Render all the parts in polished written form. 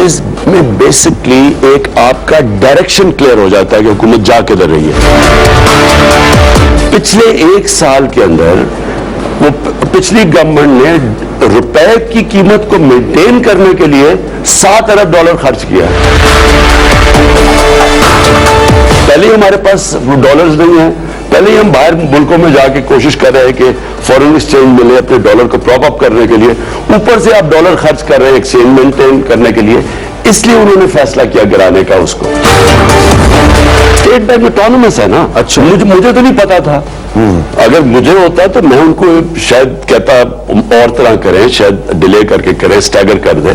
Image में basically एक आपका डायरेक्शन क्लियर हो जाता है कि हुकूमत जा किधर रही है। पिछले एक साल के अंदर वो पिछली गवर्नमेंट ने रुपए की कीमत को मेंटेन करने के लिए $7 अरब खर्च किया। पहले ही हमारे पास डॉलर्स नहीं है, पहले ही हम बाहर मुल्कों में जाके कोशिश कर रहे हैं कि फॉरेन एक्सचेंज मिले अपने डॉलर को प्रॉप अप करने के लिए, ऊपर से आप डॉलर खर्च कर रहे हैं एक्सचेंज मेंटेन करने के लिए, इसलिए उन्होंने फैसला किया गिराने का उसको। स्टेट बैंक ऑटोनमस है ना। अच्छा, मुझे तो नहीं पता था। अगर मुझे होता तो मैं उनको शायद कहता और तरह करें, शायद डिले करके करें, स्टैगर कर दें,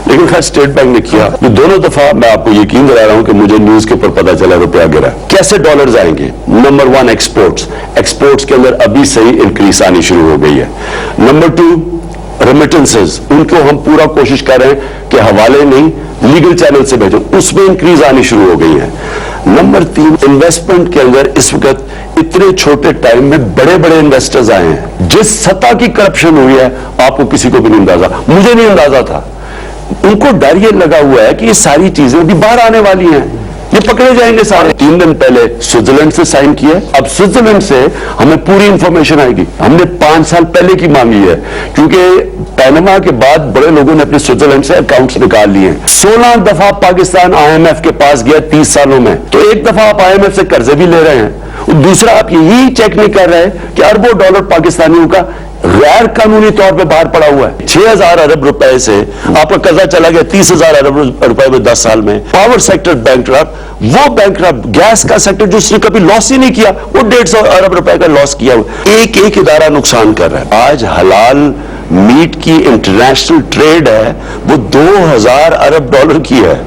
लेकिन खैर स्टेट बैंक ने किया। तो दोनों दफा मैं आपको यकीन दिला रहा हूं कि मुझे न्यूज के ऊपर पता चला रुपया गिरा। कैसे डॉलर्स आएंगे? नंबर 1 एक्सपोर्ट्स के अंदर अभी सही इंक्रीज आनी शुरू हो गई है। नंबर 2 रेमिटेंसेस, उनको हम पूरा कोशिश कर रहे हैं कि हवाले नहीं लीगल चैनल से भेजो, उसमें इंक्रीज आनी शुरू हो गई है। नंबर 3 इन्वेस्टमेंट के अंदर इस वक्त इतने छोटे टाइम में बड़े बड़े इन्वेस्टर्स आए हैं। जिस सतह की करप्शन हुई है आपको किसी को भी नहीं अंदाजा, मुझे नहीं अंदाजा था। उनको डर ये लगा हुआ है कि ये सारी चीजें भी बाहर आने वाली हैं, ये पकड़े जाएंगे सारे। 3 दिन पहले स्विट्जरलैंड से साइन किया, अब स्विट्जरलैंड से हमें पूरी इंफॉर्मेशन आएगी। हमने 5 साल पहले की मांगी है, क्योंकि पैनामा के बाद बड़े लोगों ने अपने स्विट्जरलैंड से अकाउंट्स निकाल लिए। 16 दफा पाकिस्तान IMF के पास गया 30 सालों में, तो एक दफा आप IMF से कर्जे भी ले रहे हैं, दूसरा आप यही चेक नहीं कर रहे कि अरबों डॉलर पाकिस्तानियों का गैर कानूनी तौर पे बाहर पड़ा हुआ है। 6000 अरब रुपए से आपका कर्जा चला गया 30,000 अरब रुपए में 10 साल में। पावर सेक्टर बैंकरप्ट, वो बैंकरप्ट, गैस का सेक्टर जो उसने कभी लॉस ही नहीं किया, वो 150 अरब रुपए का लॉस किया हुआ। एक इदारा नुकसान कर रहा है। आज हलाल मीट की इंटरनेशनल ट्रेड है वो 2000 अरब डॉलर की है।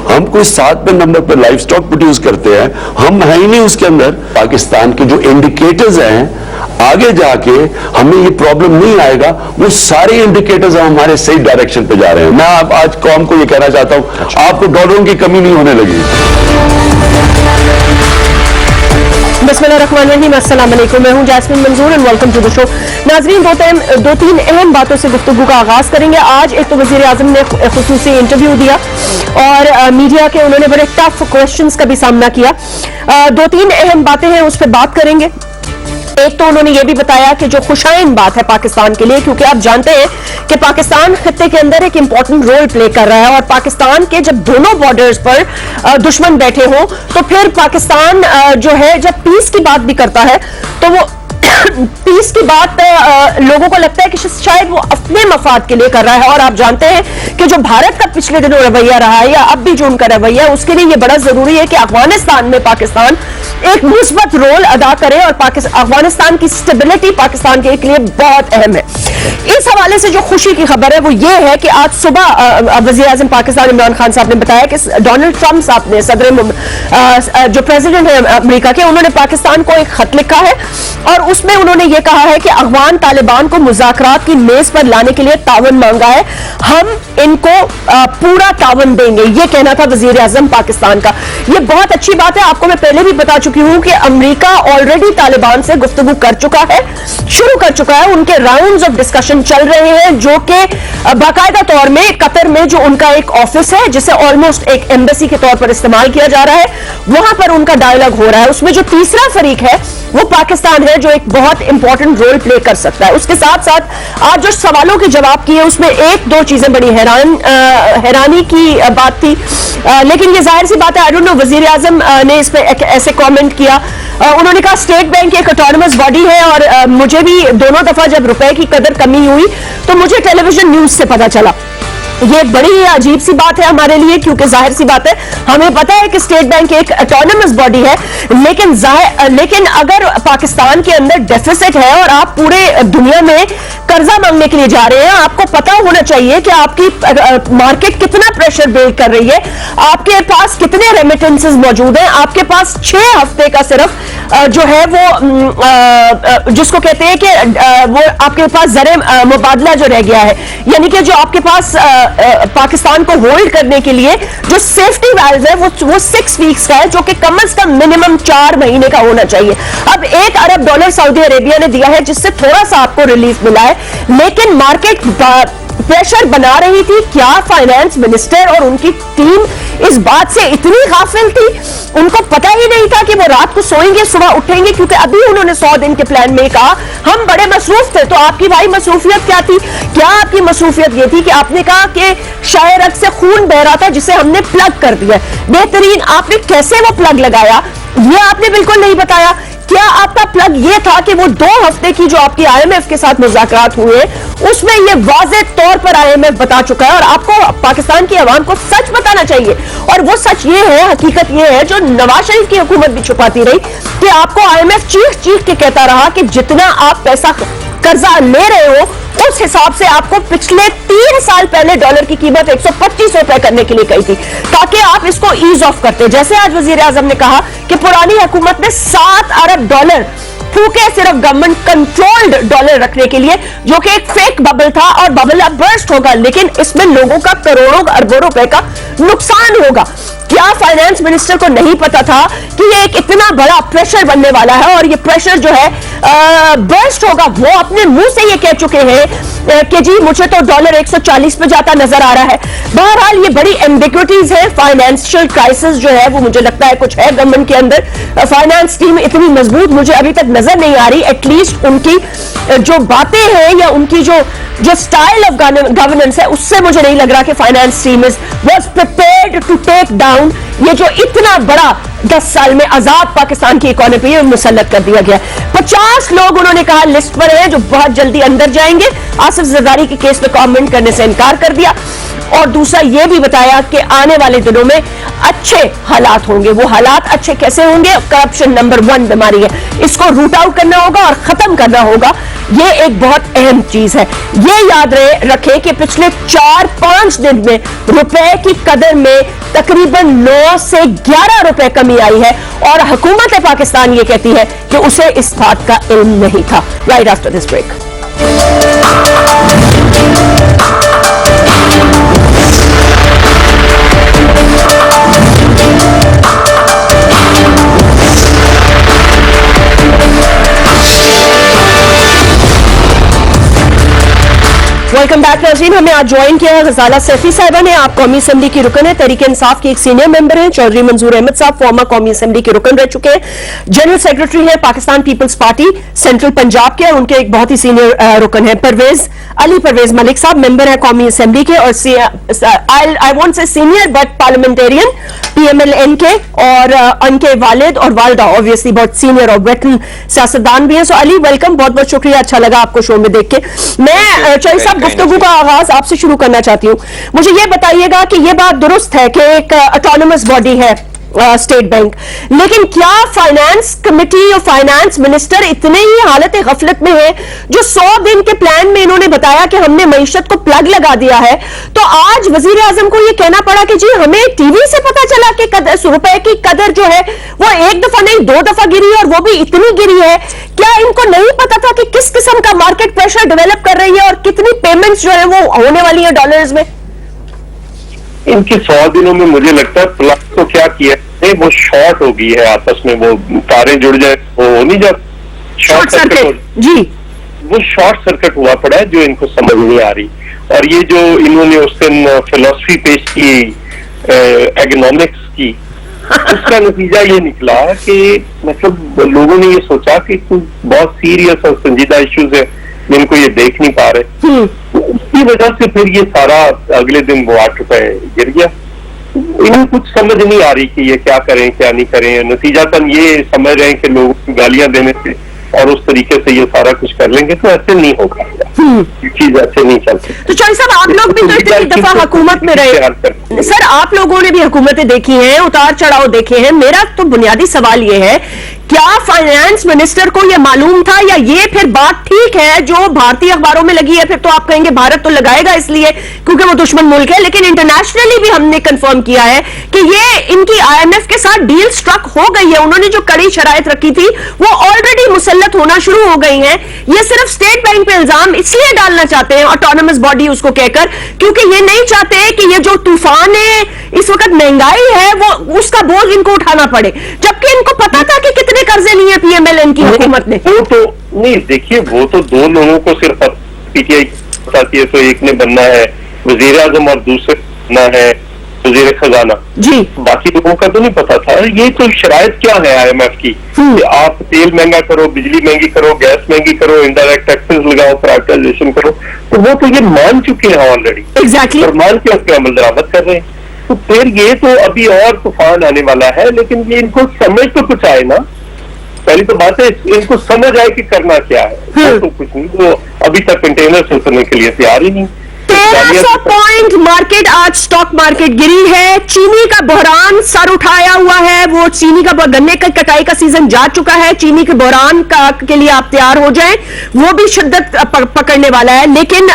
हम कोई 7वें नंबर पर लाइफ स्टॉक प्रोड्यूस करते हैं, हम है ही नहीं उसके अंदर। पाकिस्तान के जो इंडिकेटर्स हैं आगे जाके हमें ये प्रॉब्लम नहीं आएगा, वो सारे इंडिकेटर्स हमारे सही डायरेक्शन पे जा रहे हैं। मैं आज कौम को ये कहना चाहता हूं, आपको डॉलरों की कमी नहीं होने लगी। बिस्मिल्लाहिर्रहमानिर्रहीम, अस्सलाम वालेकुम, मैं हूं Jasmeen Manzoor and welcome to the show. नाजरीन, दो तीन अहम बातों से गुफ्तगू का आगाज करेंगे। आज एक तो वजीर आजम ने खुसूसी इंटरव्यू दिया और मीडिया के उन्होंने बड़े टफ क्वेश्चंस का भी सामना किया। 2-3 अहम बातें हैं, उस पर बात करेंगे। एक तो उन्होंने ये भी बताया कि जो खुशाइन बात है पाकिस्तान के लिए, क्योंकि आप जानते हैं कि पाकिस्तान खित्ते के अंदर एक इंपॉर्टेंट रोल प्ले कर रहा है और पाकिस्तान के जब दोनों बॉर्डर्स पर दुश्मन बैठे हों तो फिर पाकिस्तान जो है जब पीस की बात भी करता है तो वो पीस की बात लोगों को लगता है कि शायद वो अपने मफाद के लिए कर रहा है। और आप जानते हैं कि जो भारत का पिछले दिनों रवैया रहा है या अब भी जो उनका रवैया, उसके लिए ये बड़ा जरूरी है कि अफगानिस्तान में पाकिस्तान एक मुस्बत रोल अदा करे और अफगानिस्तान की स्टेबिलिटी पाकिस्तान के लिए बहुत अहम है। इस हवाले से जो खुशी की खबर है वो ये है कि आज सुबह वज़ीर आज़म पाकिस्तान इमरान खान साहब ने बताया कि डोनाल्ड ट्रंप साहब ने जो प्रेसिडेंट है अमेरिका के, उन्होंने पाकिस्तान को एक खत लिखा है और उसमें उन्होंने ये कहा है कि अफगान तालिबान को मुज़ाकरात की मेज पर लाने के लिए तावन मांगा है, हम इनको पूरा तावन देंगे, ये कहना था वज़ीर आज़म पाकिस्तान का। ये बहुत अच्छी बात है। आपको मैं पहले भी बता चुकी हूं कि अमेरिका ऑलरेडी तालिबान से गुफ्तगू कर चुका है, शुरू कर चुका है। उनके राउंड्स ऑफ डिस्कशन चल रहे हैं, जो कि बाकायदा तौर में कतर में जो उनका एक ऑफिस है जिसे ऑलमोस्ट एक एम्बेसी के तौर पर इस्तेमाल किया जा रहा है, वहां पर उनका डायलॉग हो रहा है। उसमें जो तीसरा फरीक है वो पाकिस्तान है, जो एक बहुत इंपॉर्टेंट रोल प्ले कर सकता है। उसके साथ साथ आज जो सवालों के जवाब किए उसमें 1-2 चीजें बड़ी हैरानी की बात थी, लेकिन ये जाहिर सी बात है, आई डोंट नो वजीर आजम ने इस पर ऐसे कमेंट किया। उन्होंने कहा स्टेट बैंक एक ऑटोनमस बॉडी है और मुझे भी दोनों दफा जब रुपए की कदर कमी हुई तो मुझे टेलीविजन न्यूज से पता चला। ये बड़ी ही अजीब सी बात है हमारे लिए, क्योंकि जाहिर सी बात है हमें पता है कि स्टेट बैंक एक ऑटोनमस बॉडी है, लेकिन अगर पाकिस्तान के अंदर डेफिसिट है और आप पूरे दुनिया में कर्जा मांगने के लिए जा रहे हैं, आपको पता होना चाहिए कि आपकी मार्केट कितना प्रेशर बिल्ड कर रही है, आपके पास कितने रेमिटेंसेस मौजूद हैं। आपके पास 6 हफ्ते का सिर्फ जो है वो जिसको कहते हैं कि वो आपके पास ज़रे मुबादला जो रह गया है, यानी कि जो आपके पास पाकिस्तान को होल्ड करने के लिए जो सेफ्टी वैल्व है वो 6 वीक्स का है, जो कि कम से कम मिनिमम 4 महीने का होना चाहिए। अब $1 अरब सऊदी अरेबिया ने दिया है, जिससे थोड़ा सा आपको रिलीफ मिला है, लेकिन मार्केट प्रेशर बना रही थी। क्या फाइनेंस मिनिस्टर और उनकी टीम इस बात से इतनी गाफिल थी? उनको पता ही नहीं था कि वो रात को सोएंगे सुबह उठेंगे, क्योंकि अभी उन्होंने 100 दिन के प्लान में कहा हम बड़े मसरूफ थे। तो आपकी भाई मसरूफियत क्या थी? क्या आपकी मसरूफियत ये थी कि आपने कहा कि शायर रग से खून बह रहा था जिसे हमने प्लग कर दिया? बेहतरीन, आपने कैसे वो प्लग लगाया ये आपने बिल्कुल नहीं बताया। क्या आपका प्लग ये था कि वो 2 हफ्ते की जो आपकी आईएमएफ के साथ मुज़ाकरात हुए उसमें ये वाज़ेह तौर पर आईएमएफ बता चुका है और आपको पाकिस्तान की आवाम को सच बताना चाहिए? और वो सच ये है, हकीकत ये है जो नवाज शरीफ की हुकूमत भी छुपाती रही, कि आपको आईएमएफ चीख चीख के कहता रहा कि जितना आप पैसा कर्जा ले रहे हो उस हिसाब से आपको पिछले 3 साल पहले डॉलर की कीमत 125 रुपए करने के लिए कही थी, ताकि आप इसको ईज ऑफ करते। जैसे आज वजीर आजम ने कहा कि पुरानी हुकूमत ने 7 अरब डॉलर फूके सिर्फ गवर्नमेंट कंट्रोल्ड डॉलर रखने के लिए, जो कि एक फेक बबल था और बबल अब बर्स्ट होगा, लेकिन इसमें लोगों का करोड़ों अरबों रुपए का नुकसान होगा। क्या फाइनेंस मिनिस्टर को नहीं पता था कि ये एक इतना बड़ा प्रेशर बनने वाला है और ये प्रेशर जो है बर्स्ट होगा? वो अपने मुंह से ये कह चुके हैं कि जी मुझे तो डॉलर 140 पे जाता नजर आ रहा है। बहरहाल ये बड़ी एम्बिग्विटीज है। फाइनेंशियल क्राइसिस जो है वो मुझे लगता है कुछ है गवर्नमेंट के अंदर। फाइनेंस टीम इतनी मजबूत मुझे अभी तक नजर नहीं आ रही। एटलीस्ट उनकी जो बातें हैं या उनकी जो स्टाइल ऑफ गवर्नेंस है उससे मुझे नहीं लग रहा कि finance team was prepared to take down ये जो इतना बड़ा 10 साल में अजाब पाकिस्तान की इकोनॉमी में मुसल्लत कर दिया गया। 50 लोग उन्होंने कहा लिस्ट पर हैं जो बहुत जल्दी अंदर जाएंगे। आसिफ जरदारी के केस पे कमेंट करने से इनकार कर दिया और दूसरा ये भी बताया कि आने वाले दिनों में अच्छे हालात होंगे। वो हालात अच्छे कैसे होंगे? करप्शन नंबर 1 बीमारी है, इसको रूट आउट करना होगा और खत्म करना होगा। ये एक बहुत अहम चीज है। ये याद रखें कि पिछले 4-5 दिन में रुपए की कदर में तकरीबन 9 से 11 रुपए कमी आई है और हुकूमत पाकिस्तान ये कहती है कि उसे इस बात का इल्म नहीं था। Right after this break. Welcome back नाज़रीन। हमें आज ज्वाइन किया है गजाला सैफी साहिबा ने। आप कौमी असेंबली की रुकन है, तहरीक इंसाफ की एक सीनियर मेंबर हैं। चौधरी मंजूर अहमद साहब फॉर्मर कौमी असेंबली के रुकन रह चुके हैं। जनरल सेक्रेटरी है Pakistan Peoples Party Central Punjab के, उनके एक बहुत ही सीनियर रुकन है परवेज मलिक साहब, मेंबर है कौमी असेंबली के और I won't say senior but parliamentarian PMLN के, और उनके वालिद और वालदा ऑब्वियसली बहुत सीनियर और वेटरन सियासतदान भी हैं। सो अली वेलकम, बहुत बहुत शुक्रिया, अच्छा लगा आपको शो में देख के। मैं चौधरी साहब गुफ्तगू का आगाज आपसे शुरू करना चाहती हूँ। मुझे ये बताइएगा कि ये बात दुरुस्त है कि एक ऑटोनोमस बॉडी है स्टेट बैंक, लेकिन क्या फाइनेंस कमेटी और फाइनेंस मिनिस्टर इतने ही हालत गफलत में है जो 100 दिन के प्लान में इन्होंने बताया कि हमने मईशत को प्लग लगा दिया है, तो आज वजीर आजम को यह कहना पड़ा कि जी हमें टीवी से पता चला कि रुपए की कदर जो है वो 1 दफा नहीं 2 दफा गिरी और वो भी इतनी गिरी है। क्या इनको नहीं पता था कि किस किस्म का मार्केट प्रेशर डेवलप कर रही है और कितनी पेमेंट्स जो है वो होने वाली है डॉलर्स में? इनके 100 दिनों में मुझे लगता है प्लग तो क्या किया है, वो शॉर्ट हो गई है आपस में, वो तारें जुड़ जाए वो नहीं जाती, शॉर्ट सर्किट जी, वो शॉर्ट सर्किट हुआ पड़ा है जो इनको समझ नहीं आ रही। और ये जो इन्होंने उस दिन फिलॉसफी पेश की इकोनॉमिक्स की, उसका नतीजा ये निकला कि मतलब लोगों ने ये सोचा कि कुछ बहुत सीरियस और संजीदा इश्यूज है जिनको ये देख नहीं पा रहे, उसकी वजह से फिर ये सारा अगले दिन वो 8 रुपए गिर गया। इन्हें कुछ समझ नहीं आ रही कि ये क्या करें क्या नहीं करें। नतीजातन ये समझ रहे हैं कि लोगों को गालियां देने से और उस तरीके से ये सारा कुछ कर लेंगे, तो ऐसे नहीं होगा, चीज ऐसे नहीं चलती। तो चौधरी साहब आप लोग भी तो इतनी दफा हुकूमत में रहे सर, आप लोगों ने भी हुकूमतें देखी हैं, उतार चढ़ाव देखे हैं। मेरा तो बुनियादी सवाल ये है, क्या फाइनेंस मिनिस्टर को यह मालूम था या ये फिर बात ठीक है जो भारतीय अखबारों में लगी है, फिर तो आप कहेंगे भारत तो लगाएगा इसलिए क्योंकि वो दुश्मन मुल्क है, लेकिन इंटरनेशनली भी हमने कंफर्म किया है कि ये इनकी IMF के साथ डील स्ट्रक हो गई है। उन्होंने जो कड़ी शराइत रखी थी वो ऑलरेडी मुसल्लत होना शुरू हो गई है। ये सिर्फ स्टेट बैंक पे इल्जाम इसलिए डालना चाहते हैं ऑटोनोमस बॉडी उसको कहकर, क्योंकि ये नहीं चाहते कि ये जो तूफान है इस वक्त महंगाई है वो उसका बोझ इनको उठाना पड़े, जबकि इनको पता था कि कितने कर्जे लिए PMLN की हुकूमत ने। वो तो नहीं, देखिए वो तो 2 लोगों को सिर्फ PTI हुकूमत आती है तो एक ने बनना है वजीर आजम और दूसरे बनना है वजीर खजाना जी। बाकी लोगों का तो नहीं पता था। ये तो शरायत क्या है IMF की कि आप तेल महंगा करो, बिजली महंगी करो, गैस महंगी करो, इनडायरेक्ट टैक्सेस लगाओ, प्राइवेटाइजेशन करो, तो वो तो ये मान चुके हैं ऑलरेडी। एग्जैक्टली। और मान के उसके अमल दरामद कर रहे हैं। तो फिर ये तो अभी और तूफान आने वाला है, लेकिन ये इनको समझ तो कुछ आए ना। पहली तो बात है इनको समझ आए कि करना क्या है। वो तो कुछ नहीं, वो अभी तक कंटेनर से उतरने के लिए तैयार ही नहीं। 1300 पॉइंट मार्केट, आज स्टॉक मार्केट गिरी है। चीनी का बहरान सर उठाया हुआ है। वो चीनी का गन्ने की कटाई का सीजन जा चुका है। चीनी के बहरान के लिए आप तैयार हो जाएं, वो भी शिद्दत पकड़ने वाला है। लेकिन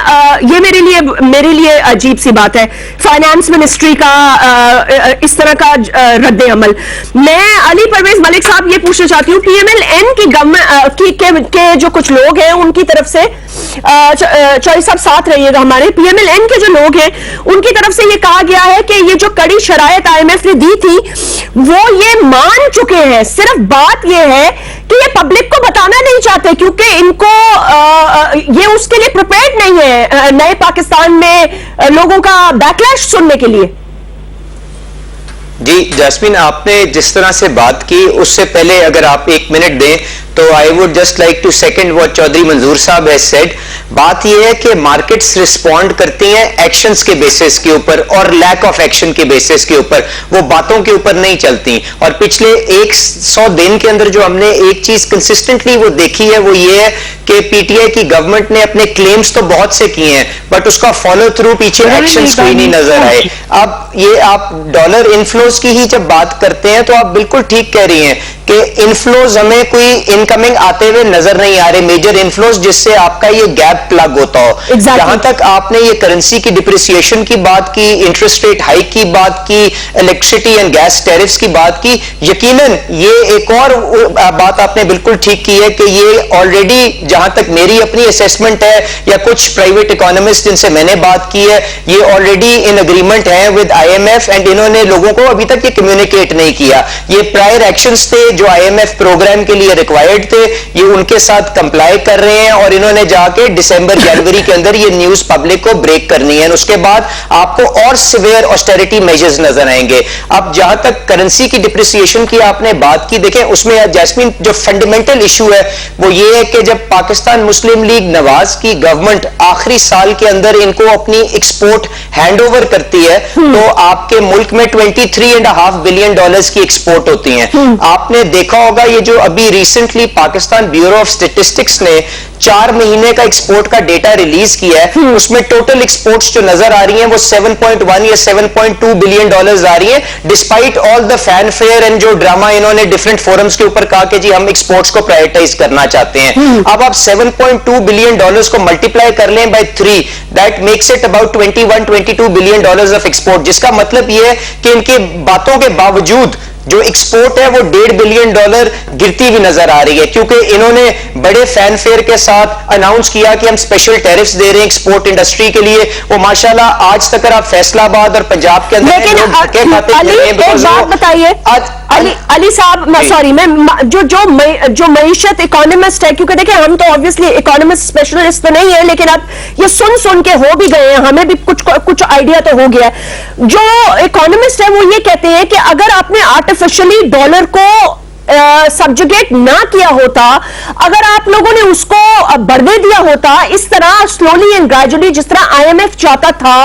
ये मेरे लिए अजीब सी बात है फाइनेंस मिनिस्ट्री का इस तरह का रद्द अमल। मैं अली परवेज मलिक साहब ये पूछना चाहती हूँ, PMLN की गवर्नमेंट के जो कुछ लोग हैं उनकी तरफ से, चौधरी साहब साथ रहिएगा हमारे, PMLN के जो लोग हैं उनकी तरफ से ये कहा गया है कि ये जो कड़ी शरायत IMF ने दी थी वो ये मान चुके हैं। सिर्फ बात ये है कि ये पब्लिक को बताना नहीं चाहते क्योंकि इनको ये उसके लिए प्रिपेयर्ड नहीं है नए पाकिस्तान में लोगों का बैकलैश सुनने के लिए। जी जैस्मीन, आपने जिस तरह से बात की उससे पहले अगर आप 1 मिनट दें तो I would just like to second what Chaudhry Manzoor sahab has said. बात यह है कि मार्केट्स रिस्पॉन्ड करती हैं एक्शंस के बेसिस के ऊपर और लैक ऑफ एक्शन के बेसिस के ऊपर, वो बातों के ऊपर नहीं चलती। और पिछले 100 दिन के अंदर जो हमने एक चीज कंसिस्टेंटली वो देखी है वो ये है कि PTI की गवर्नमेंट ने अपने क्लेम्स तो बहुत से किए हैं बट उसका फॉलो थ्रू पीछे एक्शंस कोई नहीं नजर आए। अब ये आप डॉलर इनफ्लोज की ही जब बात करते हैं तो आप बिल्कुल ठीक कह रही हैं कि इनफ्लोज हमें कोई इनकमिंग आते हुए नजर नहीं आ रहे, मेजर इनफ्लोज जिससे आपका ये गैप प्लग होता हो। जहां तक आपने ये करेंसी की डिप्रिसिएशन की बात की, इंटरेस्ट रेट हाइक की बात की, इलेक्ट्रिसिटी एंड गैस टैरिफ्स की बात की, यकीनन ये एक और बात आपने बिल्कुल ठीक की है कि ये ऑलरेडी, जहां तक मेरी अपनी असेसमेंट है या कुछ प्राइवेट इकोनॉमिस्ट जिनसे मैंने बात की है, ये ऑलरेडी इन अग्रीमेंट है विद IMF एंड इन्होंने लोगों को अभी तक ये कम्युनिकेट नहीं किया। ये प्रायर एक्शंस थे जो IMF प्रोग्राम के लिए रिक्वायर्ड थे, ये उनके साथ कंप्लाई कर रहे हैं और इन्होंने जाके दिसंबर जनवरी के अंदर ये न्यूज पब्लिक को ब्रेक करनी है। उसके बाद आपको और सिवियर ऑस्टेरिटी मेजर्स नजर आएंगे। अब जहां तक करेंसी की डिप्रिसिएशन की आपने बात की, देखें उसमें जैस्मीन जो फंडामेंटल इशू है वो ये है कि जब पाकिस्तान मुस्लिम लीग नवाज की गवर्नमेंट आखिरी साल के अंदर इनको अपनी एक्सपोर्ट हैंड ओवर करती है तो आपके मुल्क में $23.5 बिलियन की एक्सपोर्ट होती है। आपने देखा होगा ये जो अभी recently Pakistan bureau of statistics ने 4 महीने का एक्सपोर्ट का डेटा रिलीज किया है, उसमें टोटल एक्सपोर्ट्स जो नजर आ रही हैं वो 7.1 या 7.2 बिलियन डॉलर्स आ रही हैं, despite all the fanfare and जो ड्रामा इन्होंने डिफरेंट फोरम्स के ऊपर कहा कि जी हम एक्सपोर्ट्स को प्रायोरिटाइज करना चाहते हैं। अब आप 7.2 बिलियन डॉलर्स को मल्टीप्लाई कर लें by 3, that makes it about 21-22 billion dollars of export, जिसका मतलब यह है कि इनके बातों के बावजूद जो एक्सपोर्ट है वो $1.5 बिलियन गिरती हुई नजर आ रही है क्योंकि इन्होंने बड़े फैनफेयर के साथ अनाउंस किया कि हम स्पेशल टैरिफ्स दे रहे हैं एक्सपोर्ट इंडस्ट्री के लिए। वो माशाल्लाह आज तक अगर आप फैसलाबाद और पंजाब के अंदर अली साहब, सॉरी, मैं जो मईशत इकोनॉमिस्ट है, क्योंकि देखिए हम तो ऑब्वियसली इकोनॉमिस्ट स्पेशलिस्ट तो नहीं है, लेकिन अब ये सुन के हो भी गए हैं, हमें भी कुछ आइडिया तो हो गया है। जो इकोनॉमिस्ट है वो ये कहते हैं कि अगर आपने आर्टिफिशियली डॉलर को सब्जुगेट ना किया होता, अगर आप लोगों ने उसको बढ़ने दिया होता इस तरह स्लोली एंड ग्रेजुअली जिस तरह IMF चाहता था,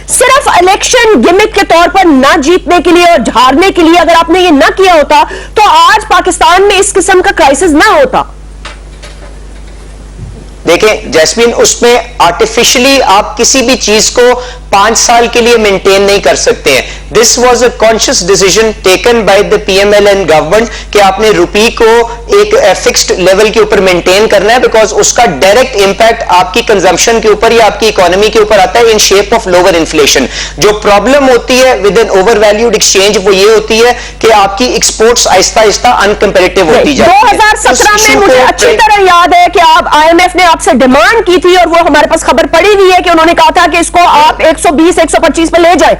सिर्फ इलेक्शन गिमिक के तौर पर ना जीतने के लिए और हारने के लिए अगर आपने ये ना किया होता तो आज पाकिस्तान में इस किस्म का क्राइसिस ना होता। देखें जैस्मीन, उसमें आर्टिफिशियली आप किसी भी चीज को 5 साल के लिए मेंटेन नहीं कर सकते हैं। This was a conscious decision taken by the PMLN government कि आपने रुपी को एक फिक्स्ड लेवल के ऊपर मेंटेन करना है बिकॉज उसका डायरेक्ट इंपैक्ट आपकी कंजम्पशन के ऊपर या आपकी इकोनॉमी के ऊपर आता है in shape of lower inflation. जो प्रॉब्लम होती है with an overvalued exchange वो ये होती है कि आपकी एक्सपोर्ट्स आहिस्ता आहिस्ता अनकंपेरेटिव होती जाती है। 2017 में मुझे अच्छी तरह याद है कि आप IMF ने आपसे डिमांड की थी और वो हमारे पास खबर पड़ी हुई है कि उन्होंने कहा था कि इसको आप 120-125 पे ले जाए।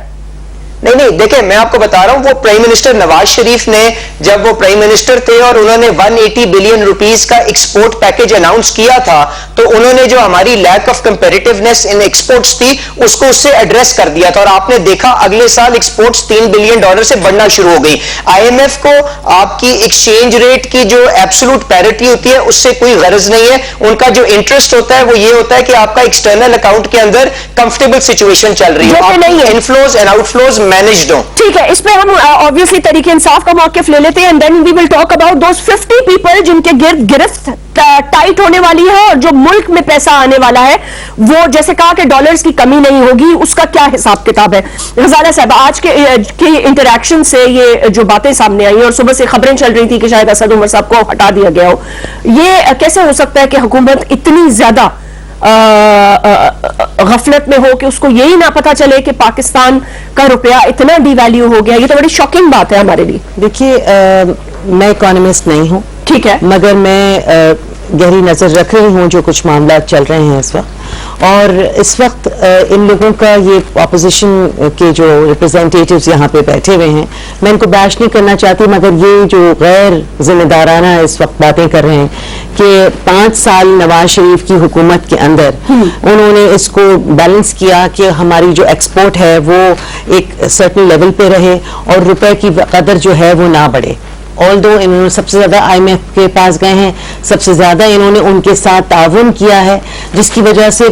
नहीं, देखिए मैं आपको बता रहा हूं, वो प्राइम मिनिस्टर नवाज शरीफ ने जब वो प्राइम मिनिस्टर थे और उन्होंने 180 बिलियन रुपीस का एक्सपोर्ट पैकेज अनाउंस किया था, तो उन्होंने जो हमारी लैक ऑफ कंपैरेटिवनेस इन एक्सपोर्ट्स थी उसको उससे एड्रेस कर दिया था, और आपने देखा अगले साल एक्सपोर्ट्स $3 बिलियन से बढ़ना शुरू हो गई। आईएमएफ को आपकी एक्सचेंज रेट की जो एब्सोल्यूट पैरिटी होती है उससे कोई गरज नहीं है, उनका जो इंटरेस्ट होता है वो ये होता है कि आपका एक्सटर्नल अकाउंट के अंदर कंफर्टेबल सिचुएशन चल रही है, इनफ्लोज एंड आउटफ्लोज मैनेज्ड हो। ठीक है, इस पे हम ऑब्वियसली तरीके इंसाफ का मौकिफ ले लेते हैं, and then we will talk about those 50 people जिनके गिरफ्त टाइट होने वाली है और जो मुल्क में पैसा आने वाला है, वो जैसे कहा कि डॉलर्स की कमी नहीं होगी, उसका क्या हिसाब किताब है। गजाला साहब, आज के इंटरैक्शन से ये जो बातें सामने आई और सुबह से खबरें चल रही थी कि शायद असद उमर साहब को हटा दिया गया हो, ये कैसे हो सकता है कि हुकूमत इतनी ज्यादा गफलत में हो कि उसको यही ना पता चले कि पाकिस्तान का रुपया इतना डिवैल्यू हो गया। ये तो बड़ी शॉकिंग बात है हमारे लिए। देखिए, मैं इकोनॉमिस्ट नहीं हूँ, ठीक है, मगर मैं गहरी नजर रख रही हूँ जो कुछ मामला चल रहे हैं इस वक्त, और इस वक्त इन लोगों का, ये ऑपोजिशन के जो रिप्रेजेंटेटिव्स यहाँ पे बैठे हुए हैं, मैं इनको बैश नहीं करना चाहती, मगर ये जो गैर जिम्मेदाराना इस वक्त बातें कर रहे हैं कि 5 साल नवाज शरीफ की हुकूमत के अंदर उन्होंने इसको बैलेंस किया कि हमारी जो एक्सपोर्ट है वो एक सर्टेन लेवल पे रहे और रुपए की कदर जो है वो ना बढ़े। ऑल्दो इन्होंने सबसे ज्यादा आईएमएफ के पास गए हैं, सबसे ज्यादा इन्होंने उनके साथ ताउन किया है, जिसकी वजह से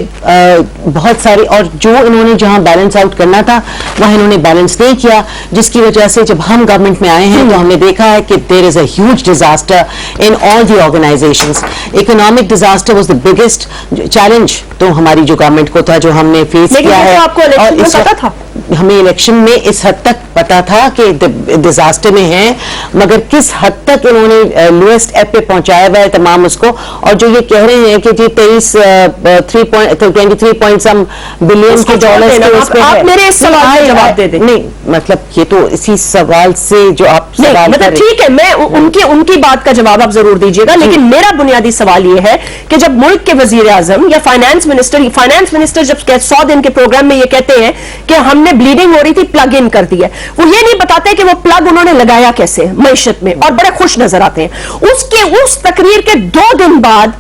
बहुत सारी, और जो इन्होंने जहां बैलेंस आउट करना था वहां इन्होंने बैलेंस नहीं किया, जिसकी वजह से जब हम गवर्नमेंट में आए हैं तो हमने देखा है कि there is a huge disaster in all the organisations. Economic disaster was the biggest challenge तो हमारी जो गवर्नमेंट को था, जो हमने फेस किया है। आपको इलेक्शन में पता था? हमें इलेक्शन में इस हद तक पता था कि डिजास्टर में है, मगर किस हद तक इन्होंने लोएस्ट एप पे पहुंचाया हुआ है तमाम उसको, और जो ये कह रहे हैं कि जी 23.some बिलियन के डॉलर्स के उस पे है। आप मेरे इस सवाल का जवाब दे दें। नहीं, मतलब ये तो इसी सवाल से जो आप सवाल मतलब ठीक है, मैं उनकी बात का जवाब आप जरूर दीजिएगा, लेकिन मेरा बुनियादी सवाल ये है कि जब मुल्क के वजीर आजम या फाइनेंस मिनिस्टर जब 100 दिन के प्रोग्राम में ये कहते हैं कि हमने ब्लीडिंग हो रही थी, प्लग इन कर दिया, वो ये नहीं बताते कि वो प्लग उन्होंने लगाया कैसे मैशत में, और बड़े खुश नजर आते हैं। उस तकरीर के 2 दिन बाद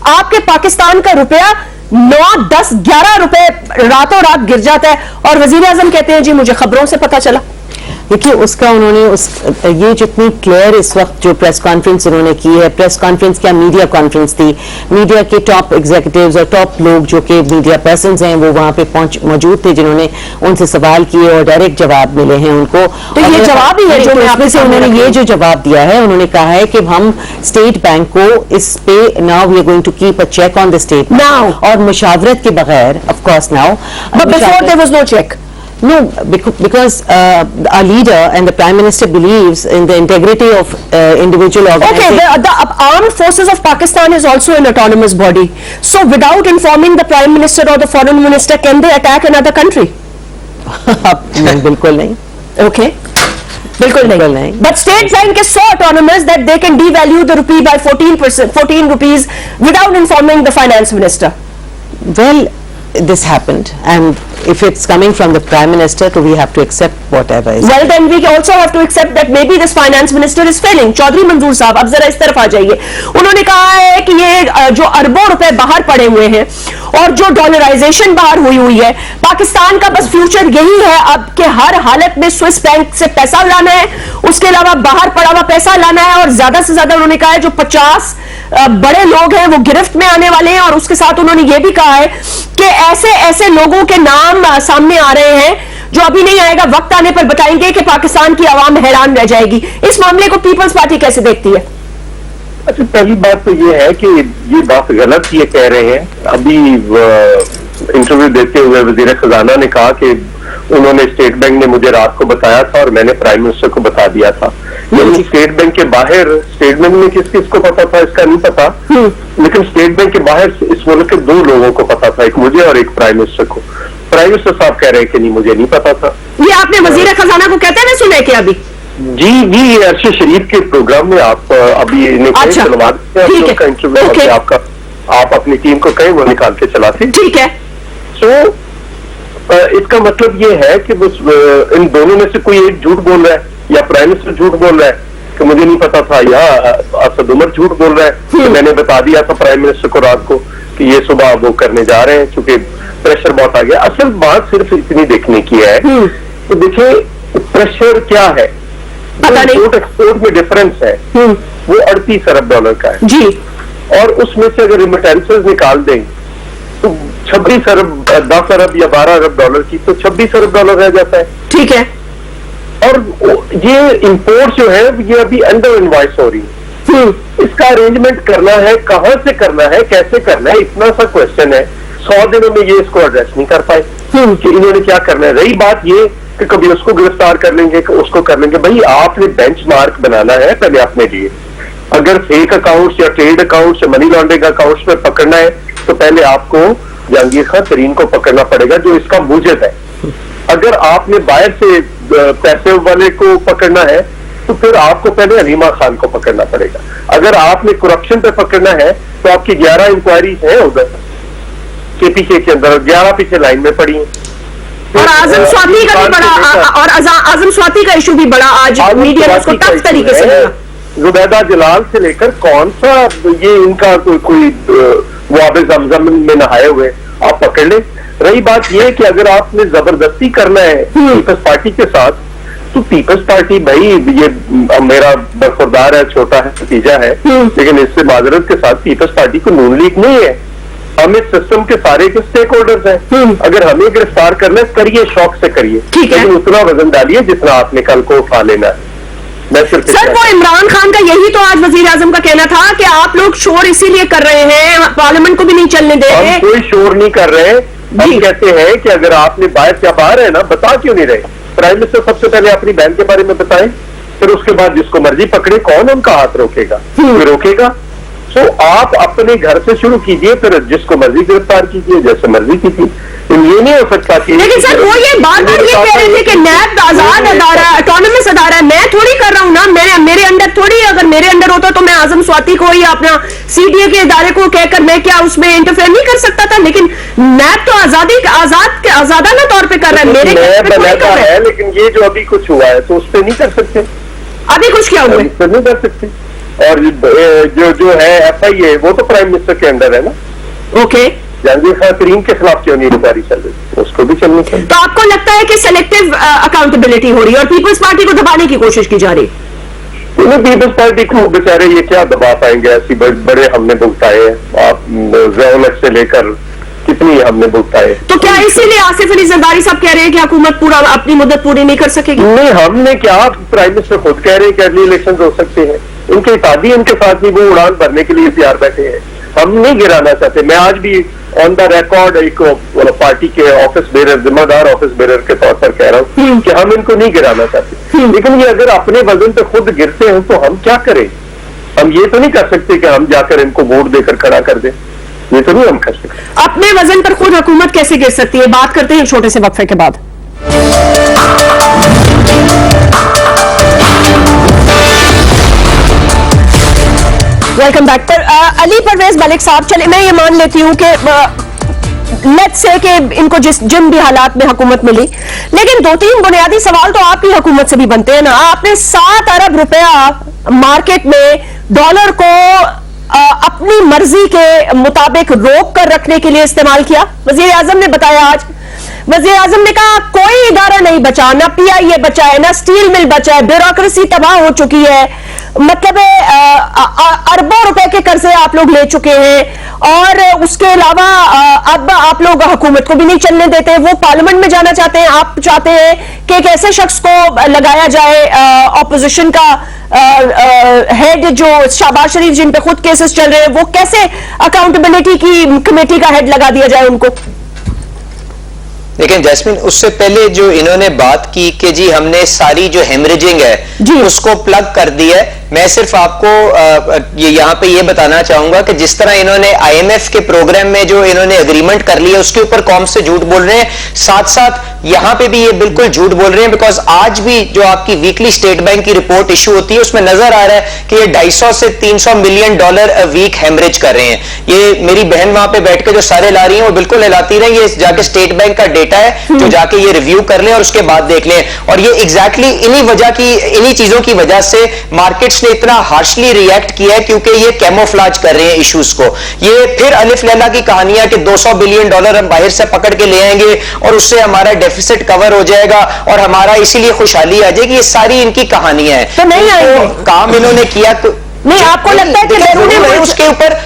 आपके पाकिस्तान का रुपया 9, 10, 11 रुपए रातों रात गिर जाता है, और वजीर आजम कहते हैं जी मुझे खबरों से पता चला। देखिए, उसका उन्होंने ये जितनी क्लियर इस वक्त जो प्रेस कॉन्फ्रेंस उन्होंने की है, प्रेस कॉन्फ्रेंस क्या मीडिया कॉन्फ्रेंस थी, मीडिया के टॉप एग्जीक्यूटिव्स और टॉप लोग जो कि मीडिया पर्सन्स हैं वो वहां पे मौजूद थे, जिन्होंने उनसे सवाल किए और डायरेक्ट जवाब मिले हैं उनको। तो ये जवाब ही है जो मैं आपसे, उन्होंने ये जो जवाब दिया है, उन्होंने कहा है कि हम स्टेट बैंक को इस पे now we are going to keep a check on the state now, और मुशावरत के बगैर, of course now, but before there was no check. No, because our leader and the Prime Minister believes in the integrity of individual organizations. Okay, the Armed Forces of Pakistan is also an autonomous body. So without informing the Prime Minister or the Foreign Minister, can they attack another country? बिल्कुल नहीं. Okay. बिल्कुल नहीं. But State Bank is so autonomous that they can devalue the rupee by 14 rupees without informing the Finance Minister. Well, this happened, and if it's coming from the Prime Minister, so we have to accept whatever is. Well, then we also have to accept that maybe this Finance Minister is failing. Chaudhary Manzoor साहब, अब जरा इस तरफ आ जाइए। उन्होंने कहा है कि ये जो अरबों रुपए बाहर पड़े हुए हैं और जो डॉलराइजेशन बाहर हुई है, पाकिस्तान का बस फ्यूचर यही है अब कि हर हालत में स्विस बैंक से पैसा लाना है, उसके अलावा बाहर पड़ा हुआ पैसा लाना है, और ज्यादा से ज्यादा उन्होंने कहा है जो 50 बड़े लोग हैं वो गिरफ्त में आने वाले हैं, और उसके साथ उन्होंने ये भी कहा है कि ऐसे लोगों के नाम सामने आ रहे हैं जो अभी नहीं आएगा, वक्त आने पर बताएंगे कि पाकिस्तान की आवाम हैरान रह जाएगी। इस मामले को पीपल्स पार्टी कैसे देखती है? अच्छा, पहली बात तो ये है कि ये बात गलत ये कह रहे हैं। अभी इंटरव्यू देते हुए वजीर खजाना ने कहा कि उन्होंने, स्टेट बैंक ने मुझे रात को बताया था और मैंने प्राइम मिनिस्टर को बता दिया था। लेकिन स्टेट बैंक के बाहर, स्टेट बैंक में किस किस को पता था इसका नहीं पता, लेकिन स्टेट बैंक के बाहर इस मुल्क के 2 लोगों को पता था, एक मुझे और एक प्राइम मिनिस्टर को। प्राइम मिनिस्टर साहब कह रहे हैं कि नहीं, मुझे नहीं पता था। ये आपने वजीर खजाना को कहते हुए सुना है क्या अभी? जी, अरशद शरीफ के प्रोग्राम में आप अभी अच्छा, का इंटरव्यू आपका, आप अपनी टीम को कहें वो निकाल के चलाते। ठीक है। सो इसका मतलब ये है कि इन दोनों में से कोई एक झूठ बोल रहा है, या प्राइम मिनिस्टर झूठ बोल रहा है कि मुझे नहीं पता था, या असद उमर झूठ बोल रहा है कि मैंने बता दिया था प्राइम मिनिस्टर को रात को कि ये सुबह वो करने जा रहे हैं, चूंकि प्रेशर बहुत आ गया। असल बात सिर्फ इतनी देखने की है, तो देखिए प्रेशर क्या है, इम्पोर्ट एक्सपोर्ट में डिफरेंस है, वो 38 अरब डॉलर का है जी, और उसमें से अगर रिमिटेंसेस निकाल दें तो 26 अरब 10 अरब या 12 अरब डॉलर की, तो 26 अरब डॉलर रह जाता है। ठीक है, और ये इंपोर्ट जो है ये अभी अंडर इनवॉइस हो रही है, इसका अरेंजमेंट करना है, कहां से करना है, कैसे करना है, इतना सा क्वेश्चन है। 100 दिनों में ये इसको एड्रेस नहीं कर पाए कि इन्होंने क्या करना है। रही बात ये कि कभी उसको गिरफ्तार कर लेंगे, उसको कर लेंगे। भाई आपने बेंचमार्क बनाना है पहले अपने लिए। अगर फेक अकाउंट्स या ट्रेड अकाउंट्स या मनी लॉन्ड्रिंग अकाउंट्स में पकड़ना है तो पहले आपको जहांगीर खान तरीन को पकड़ना पड़ेगा जो इसका मुजब है। अगर आपने बाहर से पैसे वाले को पकड़ना है तो फिर आपको पहले हलीमा खान को पकड़ना पड़ेगा। अगर आपने करप्शन पे पकड़ना है तो आपकी 11 इंक्वायरीज हैं उधर केपीके के अंदर, 11 पीछे लाइन में पड़ी हैं। और आजम स्वाति का भी बड़ा, और आजम स्वाति का इशू भी बड़ा आज मीडिया में उसको टफ तरीके से लिया। जुबैदा जलाल से लेकर कौन सा ये इनका कोई वो आबे जमजम में नहाए हुए आप पकड़ ले। रही बात ये कि अगर आपने जबरदस्ती करना है पीपल्स पार्टी के साथ, तो पीपल्स पार्टी भाई ये मेरा बरखुरदार है, छोटा है, नतीजा है, लेकिन इससे माजरत के साथ पीपल्स पार्टी को नून लीग नहीं है। हम इस सिस्टम के सारे के स्टेक होल्डर्स हैं। अगर हमें गिरफ्तार करना है करिए, शौक से करिए, लेकिन उतना वजन डालिए जितना आपने कल को उठा लेना है। सर वो इमरान खान का यही तो आज वजीर आजम का कहना था कि आप लोग शोर इसीलिए कर रहे हैं, पार्लियामेंट को भी नहीं चलने दे रहे। हम कोई शोर नहीं कर रहे, हम कहते हैं कि अगर आपने बाहर है ना, बता क्यों नहीं रहे। प्राइम मिनिस्टर सबसे पहले अपनी बहन के बारे में बताएं, फिर उसके बाद जिसको मर्जी पकड़े, कौन उनका हाथ रोकेगा? कोई रोकेगा? तो आप अपने घर से शुरू कीजिए, फिर जिसको मर्जी गिरफ्तार कीजिए, जैसे मर्जी कीजिए। ये नहीं हो सकता कि लेकिन सर वो ये बार बार ये कह रहे थे कि नैब आजाद अदारा है, ऑटोनमस अदारा है। मैं थोड़ी कर रहा हूँ ना, मेरे अंडर थोड़ी, अगर मेरे अंडर होता तो मैं आजम स्वाति को या अपना सीडीए के इदारे को कहकर मैं क्या उसमें इंटरफेयर नहीं कर सकता था। लेकिन नैब तो आजादाना तौर पे कर रहा है, मेरे है। लेकिन ये जो अभी कुछ हुआ है तो उस पर नहीं कर सकते। अभी कुछ क्या हुआ है नहीं कर सकते। और जो है FIA वो तो प्राइम मिनिस्टर के अंडर है ना। ओके, जहांगीर खान तरीन के खिलाफ क्यों नहीं इंक्वायरी चल रही, उसको भी चलनी चाहिए। तो आपको लगता है कि सेलेक्टिव अकाउंटेबिलिटी हो रही है और पीपल्स पार्टी को दबाने की कोशिश की जा रही है? पीपल्स पार्टी को बेचारे ये क्या दबा पाएंगे, ऐसी बड़े हमने भुगताए हैं। आप ज़ियाउल से लेकर कितनी हमने भुगताए। तो क्या इसीलिए आसिफ अली जरदारी साहब कह रहे हैं कि हुकूमत पूरा अपनी मुद्दत पूरी नहीं कर सकेगी? नहीं, हमने क्या, प्राइम मिनिस्टर खुद कह रहे हैं कि अगली इलेक्शन हो सकते हैं। उनके इत्यादी इनके साथ ही वो उड़ान भरने के लिए तैयार बैठे हैं। हम नहीं गिराना चाहते। मैं आज भी ऑन द रिकॉर्ड एक पार्टी के ऑफिस बेरर, जिम्मेदार ऑफिस बेरर के तौर पर कह रहा हूँ कि हम इनको नहीं गिराना चाहते। लेकिन ये अगर अपने वजन पे खुद गिरते हैं तो हम क्या करें? हम ये तो नहीं कर सकते कि हम जाकर इनको वोट देकर खड़ा कर दें, ये तो नहीं हम कर सकते। अपने वजन पर खुद हुकूमत कैसे गिर सकती है? बात करते हैं छोटे से वक्फे के बाद। Welcome back. पर अली परवेज मलिक साहब, चले मैं ये मान लेती हूँ कि लेट्स से कि इनको जिन भी हालात में हुकूमत मिली, लेकिन 2-3 बुनियादी सवाल तो आपकी हुकूमत से भी बनते हैं ना। आपने 7 अरब रुपया मार्केट में डॉलर को अपनी मर्जी के मुताबिक रोक कर रखने के लिए इस्तेमाल किया। वजीर आजम ने बताया आज, वजीर आजम ने कहा कोई इदारा नहीं बचा, ना PIA बचा है, ना स्टील मिल बचा है, ब्यूरोक्रेसी तबाह हो चुकी है। मतलब अरबों रुपए के कर्जे आप लोग ले चुके हैं और उसके अलावा अब आप लोग हुकूमत को भी नहीं चलने देते। वो पार्लियामेंट में जाना चाहते हैं। आप चाहते हैं कि एक ऐसे शख्स को लगाया जाए ऑपोजिशन का हेड, जो शहबाज शरीफ जिन पे खुद केसेस चल रहे हैं, वो कैसे अकाउंटेबिलिटी की कमेटी का हेड लगा दिया जाए उनको? लेकिन जैस्मिन, उससे पहले जो इन्होंने बात की कि जी हमने सारी जो हेमरेजिंग है उसको प्लग कर दी है, मैं सिर्फ आपको यहाँ पे ये बताना चाहूंगा कि जिस तरह इन्होंने IMF के प्रोग्राम में जो इन्होंने एग्रीमेंट कर लिया उसके ऊपर कौम से झूठ बोल रहे हैं, साथ साथ यहाँ पे भी ये बिल्कुल झूठ बोल रहे हैं। बिकॉज आज भी जो आपकी वीकली स्टेट बैंक की रिपोर्ट इशू होती है उसमें नजर आ रहा है कि ये 250 से 300 मिलियन डॉलर वीक हेमरेज कर रहे हैं। ये मेरी बहन वहां पे बैठ के जो सारे ला रही है वो बिल्कुल हिलाती रही, ये जाके स्टेट बैंक का डेटा डेटा है जो जाके ये रिव्यू कर लें और उसके बाद देख लें। और ये एग्जैक्टली इन्हीं चीजों की वजह से मार्केट्स ने इतना हार्शली रिएक्ट किया है, क्योंकि ये कैमोफ्लाज कर रहे हैं इश्यूज को। ये फिर अलिफ लैला की कहानियां कि $200 बिलियन हम बाहर से पकड़ के ले आएंगे और उससे हमारा डेफिसिट कवर हो जाएगा और हमारा इसीलिए खुशहाली आ जाएगी, ये सारी इनकी कहानियां हैं। तो नहीं आएंगे, काम इन्होंने किया नहीं आपको लगता है कि उसके ऊपर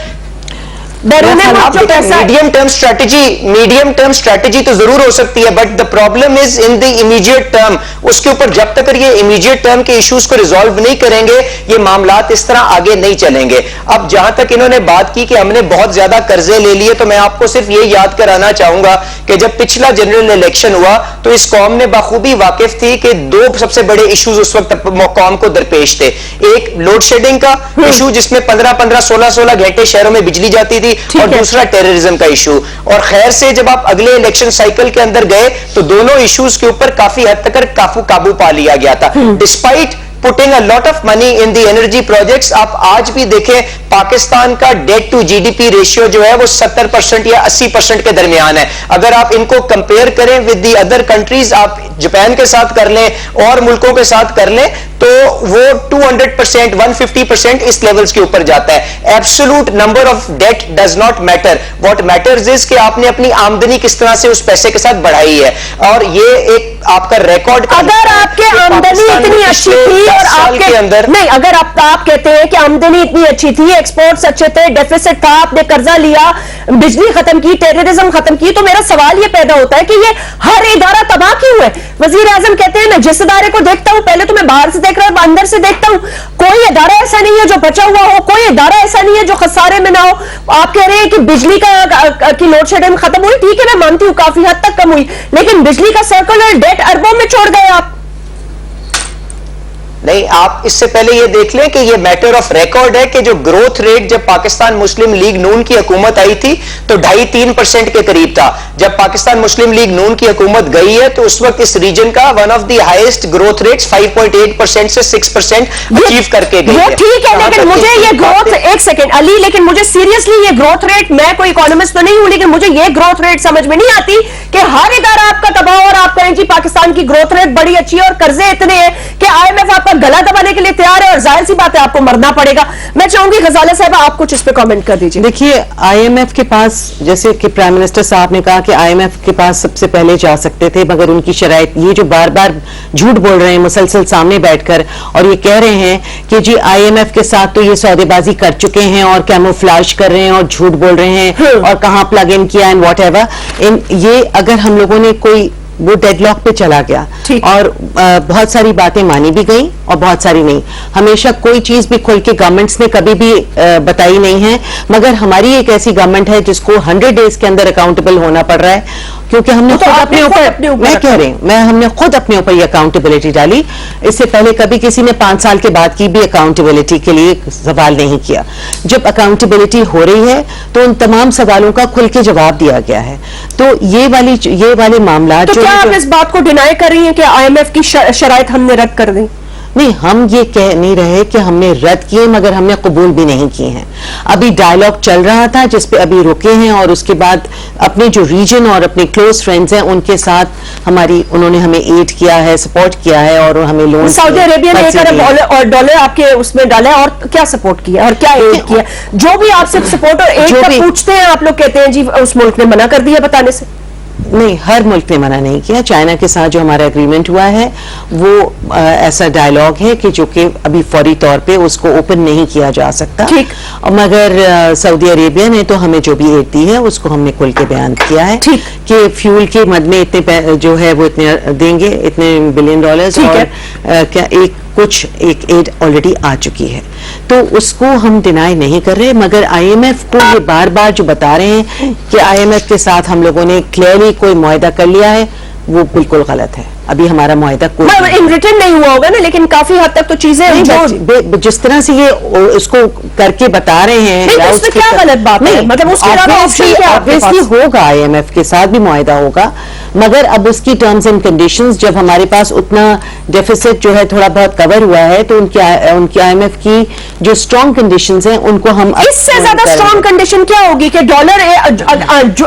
मीडियम टर्म स्ट्रेटेजी तो जरूर हो सकती है, but the problem is in the immediate term. उसके ऊपर जब तक ये इमीडिएट टर्म के इश्यूज को रिजॉल्व नहीं करेंगे, ये मामलात इस तरह आगे नहीं चलेंगे। अब जहां तक इन्होंने बात की कि हमने बहुत ज्यादा कर्जे ले लिए, तो मैं आपको सिर्फ ये याद कराना चाहूंगा कि जब पिछला जनरल इलेक्शन हुआ तो इस कौम ने बखूबी वाकिफ थी कि दो सबसे बड़े इश्यूज उस वक्त कौम को दरपेश थे। एक लोड शेडिंग का इशू जिसमें 15-15, 16-16 घंटे शहरों में बिजली जाती थी, और दूसरा टेररिज्म का इशू। और खैर से जब आप अगले इलेक्शन साइकिल के अंदर गए तो दोनों इश्यूज के ऊपर काफी हद तक काबू पा लिया गया था। Despite putting a lot of money in the energy projects, आप आज भी देखें पाकिस्तान का डेट टू जीडीपी रेशियो जो है वो 70% या 80% के दरमियान है। अगर आप इनको कंपेयर करें विद द अदर कंट्रीज, आप जापान के साथ कर लें और मुल्कों के साथ कर लें, तो वो 200%, 150% इस लेवल्स के ऊपर जाता है। Absolute number of date does not matter, what matters is कि आपने अपनी आमदनी किस तरह से उस पैसे के साथ बढ़ाई है। और ये एक आपका रिकॉर्ड, अगर आपके आमदनी इतनी अच्छी थी और आपके अंदर नहीं, अगर आप कहते हैं कि आमदनी इतनी अच्छी थी, एक्सपोर्ट्स अच्छे थे, डेफिसिट था, आपने कर्जा लिया, बिजली खत्म की, टेररिज्म खत्म की, तो मेरा सवाल ये पैदा होता है कि ये हर इदारा तबाह क्यों है? वजीर आजम कहते हैं मैं जिस इदारे को देखता हूं, पहले तो मैं बाहर से देख रहा हूं, अंदर से देखता हूं, कोई इदारा ऐसा नहीं है जो बचा हुआ हो, कोई इदारा ऐसा नहीं है जो खसारे में ना हो। आप कह रहे हैं कि बिजली की लोड शेडिंग खत्म हुई, ठीक है मैं मानती हूं काफी हद तक कम हुई, लेकिन बिजली का सर्कुलर डेट अरबों में छोड़ गए आप। नहीं, आप इससे पहले ये देख लें कि ये मैटर ऑफ रिकॉर्ड है कि जो ग्रोथ रेट जब पाकिस्तान मुस्लिम लीग नून की हुकूमत आई थी तो 2.5-3% के करीब था। जब पाकिस्तान मुस्लिम लीग नून की हुकूमत गई है तो उस वक्त इस रीजन का one of the highest growth rates 5.8% से 6% अचीव करके गई है। ठीक है, लेकिन मुझे ये ग्रोथ, एक सेकेंड अली, लेकिन मुझे सीरियसली ये ग्रोथ रेट, मैं कोई इकोनॉमिस्ट तो नहीं हूं, लेकिन मुझे ये ग्रोथ रेट समझ में नहीं आती कि हर इदारा आपका तबाह और आप कहें जी पाकिस्तान की ग्रोथ रेट बड़ी अच्छी है और कर्जे इतने हैं कि IMF आपका गला दबाने के लिए तैयार है और जाहिर सी बात है आपको मरना पड़ेगा। मैं चाहूंगी गजाला साहब आप कुछ इस पे कमेंट कर दीजिए। देखिए, IMF के पास, जैसे कि प्राइम मिनिस्टर साहब ने कहा कि IMF के पास सबसे पहले जा सकते थे, मगर उनकी शराइत, ये जो बार बार झूठ बोल रहे हैं मुसलसल सामने बैठकर और ये कह रहे हैं कि जी IMF के साथ तो ये सौदेबाजी कर चुके हैं और कैमोफ्लेज कर रहे हैं और झूठ बोल रहे हैं और कहां प्लग इन किया एंड वॉट एवर, ये अगर हम लोगों ने कोई वो डेडलॉक पे चला गया और बहुत सारी बातें मानी भी गई और बहुत सारी नहीं। हमेशा कोई चीज भी खुल के गवर्नमेंट्स ने कभी भी बताई नहीं है, मगर हमारी एक ऐसी गवर्नमेंट है जिसको 100 डेज के अंदर अकाउंटेबल होना पड़ रहा है, क्योंकि हमने खुद अपने ऊपर, मैं कह रही हूं, हमने खुद अपने ऊपर ये अकाउंटेबिलिटी डाली। इससे पहले कभी किसी ने 5 साल के बाद की भी अकाउंटेबिलिटी के लिए सवाल नहीं किया। जब अकाउंटेबिलिटी हो रही है तो उन तमाम सवालों का खुल के जवाब दिया गया है। तो ये वाले मामला, तो क्या आप इस बात को डिनाई कर रही हैं कि IMF की शराइत हमने रद्द कर दी? नहीं, हम ये कह नहीं रहे कि हमने रद्द किए, मगर हमने कबूल भी नहीं किए हैं। अभी डायलॉग चल रहा था जिसपे अभी रुके हैं और उसके बाद अपने जो रीजन और अपने क्लोज फ्रेंड्स हैं उनके साथ उन्होंने हमें एड किया है, सपोर्ट किया है और हमें लोन, सऊदी अरेबिया ने $1 आपके उसमें डाला है और क्या सपोर्ट किया और क्या एड किया? जो भी आपसे सपोर्ट और एड का पूछते हैं आप लोग कहते हैं जी उस मुल्क ने मना कर दिया बताने से। नहीं, हर मुल्क ने मना नहीं किया। चाइना के साथ जो हमारा एग्रीमेंट हुआ है वो ऐसा डायलॉग है कि जो कि अभी फौरी तौर पे उसको ओपन नहीं किया जा सकता। ठीक। मगर सऊदी अरेबिया ने तो हमें जो भी एड दी है उसको हमने खुल के बयान किया है कि फ्यूल के मद में इतने जो है वो इतने देंगे, इतने $1 बिलियन और क्या एक एड ऑलरेडी आ चुकी है, तो उसको हम डिनाई नहीं कर रहे। मगर IMF को ये बार बार जो बता रहे हैं कि IMF के साथ हम लोगों ने क्लियरली कोई मुआहदा कर लिया है, वो बिल्कुल गलत है। अभी हमारा मुआहदा कोई इन रिटर्न नहीं हुआ होगा ना, लेकिन काफी हद तक तो चीजें जो जिस तरह से ये उसको करके बता रहे हैं, उसमें क्या गलत बात है? मतलब उसके अलावा ऑब्वियसली होगा, IMF के साथ भी मुआहदा होगा, मगर अब उसकी टर्म्स एंड कंडीशंस, जब हमारे पास उतना डेफिसिट जो है थोड़ा बहुत कवर हुआ है, तो उनकी IMF की जो स्ट्रॉन्ग कंडीशंस हैं उनको हम इससे ज्यादा स्ट्रॉन्ग कंडीशन क्या होगी कि डॉलर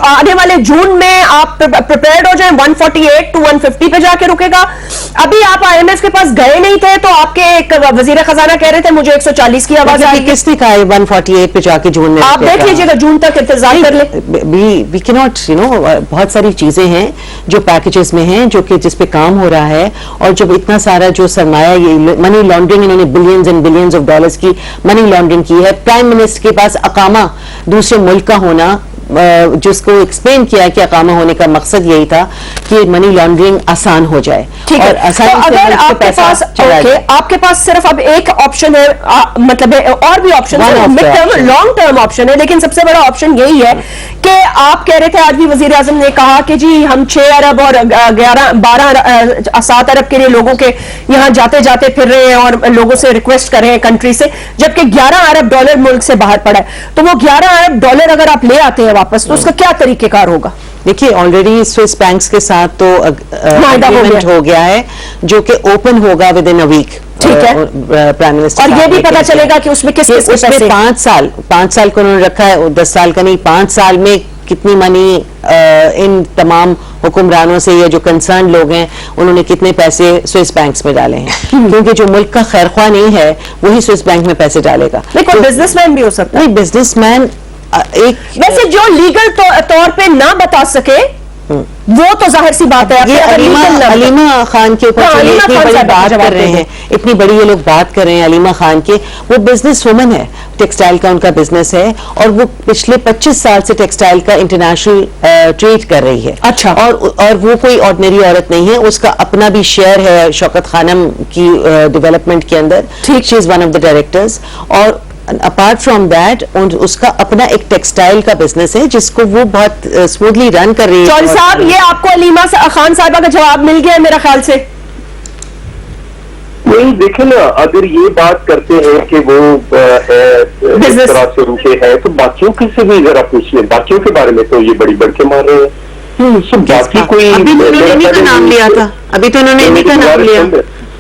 आने वाले जून में आप प्रिपेयर्ड हो जाएं 148 to 150 पे जाके रुकेगा? अभी आप IMF के पास गए नहीं थे तो आपके एक वजीर खजाना कह रहे थे मुझे 140 की आवाज आई। किसने कहा 148 पे जाके जून में? आप देख लीजिएगा, जून तक इंतजार कर ले। वी कैन नॉट, बहुत सारी चीजें हैं जो पैकेजेस में हैं, जो कि जिस पे काम हो रहा है, और जब इतना सारा जो सरमाया, ये मनी लॉन्ड्रिंग, इन्होंने billions and billions of dollars की मनी लॉन्ड्रिंग की है। प्राइम मिनिस्टर के पास अकामा दूसरे मुल्क का होना, जिसको एक्सप्लेन किया कि अकामा होने का मकसद यही था कि मनी लॉन्ड्रिंग आसान हो जाए। ठीक है, तो अगर आपके पास सिर्फ अब एक ऑप्शन है, मतलब और भी ऑप्शन है, mid term long term option है, लेकिन सबसे बड़ा ऑप्शन यही है कि आप कह रहे थे आज भी वजीर आजम ने कहा कि जी हम 6 अरब और 7 अरब के लिए लोगों के यहाँ जाते जाते फिर रहे हैं और लोगों से रिक्वेस्ट कर रहे हैं कंट्री से, जबकि 11 अरब डॉलर मुल्क से बाहर पड़ा है। तो वो 11 अरब डॉलर अगर आप ले आते हैं वापस, तो उसका क्या तरीकेकार होगा? देखिए, ऑलरेडी स्विस बैंक्स के साथ तो एग्रीमेंट हो गया है जो कि ओपन होगा विद इन अ वीक। ठीक है, प्राइम मिनिस्टर, और ये भी पता चलेगा कि उसमें किस पैसे। 5 साल को उन्होंने रखा है, 10 साल का नहीं, 5 साल में कितनी मनी इन तमाम हुक्मरानों से या जो कंसर्न लोग हैं उन्होंने कितने पैसे स्विस बैंक्स में डाले हैं, क्योंकि जो मुल्क का खैरख्वाह नहीं है वही स्विस बैंक में पैसे डालेगा। कोई बिजनेसमैन भी हो सकता है। नहीं, बिजनेसमैन एक वैसे जो लीगल तौर पे ना बता सके वो तो जाहिर सी बात है। ये अलीमा खान के ऊपर इतनी बड़ी बात कर रहे हैं, इतनी बड़ी ये लोग बात कर रहे हैं अलीमा खान के। वो बिजनेस वुमन है, टेक्सटाइल का उनका बिजनेस है, और वो पिछले 25 साल से टेक्सटाइल का इंटरनेशनल ट्रेड कर रही है। अच्छा। और वो कोई ऑर्डिनरी औरत नहीं है, उसका अपना भी शेयर है शौकत खानम की डेवलपमेंट के अंदर। ठीक, she is one of the directors. और अपार्ट फ्रॉम दैट उसका अपना एक टेक्सटाइल का बिजनेस है जिसको वो बहुत स्मूथली रन कर रही है। चौधरी साहब, ये आपको अलीमा खान साहिबा का जवाब मिल गया मेरा ख्याल से। नहीं, देखे ना, अगर ये बात करते हैं कि वो है इस तरह से उनके है, तो बाकियों के से भी जरा पूछ लें। बाकियों के बारे में तो ये बड़ी बढ़ के मार रहे हैं। बाकी कोई अभी तो उन्होंने इन्हीं का नाम लिया था, अभी तो उन्होंने इन्हीं का नाम लिया।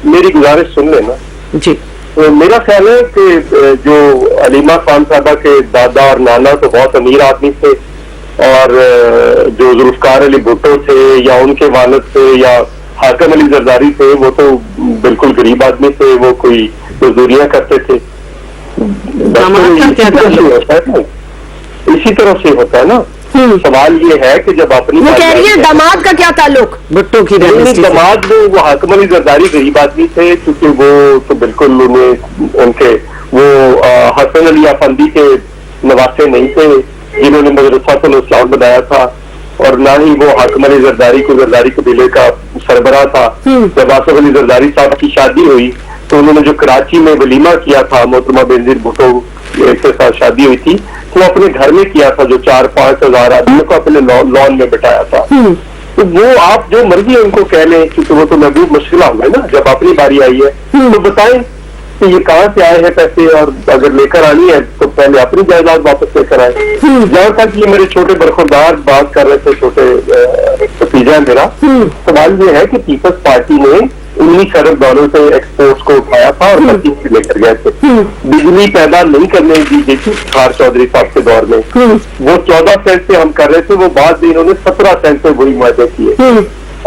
मेरी गुजारिश सुन लेना जी। तो मेरा ख्याल है कि जो अलीमा खान साहबा के दादा और नाना तो बहुत अमीर आदमी थे, और जो जुल्फकार अली भुट्टो थे या उनके वालिद थे या हाकिम अली जरदारी थे, वो तो बिल्कुल गरीब आदमी थे, वो कोई मजदूरियां करते थे। इसी तरह से होता है ना। सवाल ये है कि जब अपनी वो कह रही है दामाद का क्या ताल्लुक भुट्टो की? दामाद वो हाकिम अली जरदारी गरीब आदमी थे, क्योंकि वो तो बिल्कुल उनके वो हसन अली अफंदी के नवासे नहीं थे जिन्होंने मदरसातुल इस्लाम बनाया था, और ना ही वो हाकिम अली जरदारी को जरदारी कबीले का सरबराह था। जब आसिफ अली जरदारी साहब की शादी हुई तो उन्होंने जो कराची में वलीमा किया था, मोहतरमा बेनजीर भुट्टो के साथ शादी हुई थी, तो अपने घर में किया था, जो 4-5 हजार आदमियों को अपने लॉन में बिठाया था। तो वो आप जो मर्जी उनको कह लें, क्योंकि वो तो महबूब मुश्किल हुआ ना, जब अपनी बारी आई है तो बताएं कि ये कहाँ से आए हैं पैसे, और अगर लेकर आनी है तो पहले अपनी जायदाद वापस लेकर आए। जहां तक ये मेरे छोटे बरखुरदार बात कर रहे थे, छोटे भतीजा मेरा, सवाल ये है कि पीपल्स पार्टी ने 19 अरब डॉलर से एक्सपोर्ट्स को उठाया था और 25 से लेकर गए थे। बिजली पैदा नहीं करने दी गई थी खार चौधरी साहब के दौर में, वो 14 सेंट से हम कर रहे थे, वो बाद में इन्होंने 17 सेंट से वही मुआहदे किए।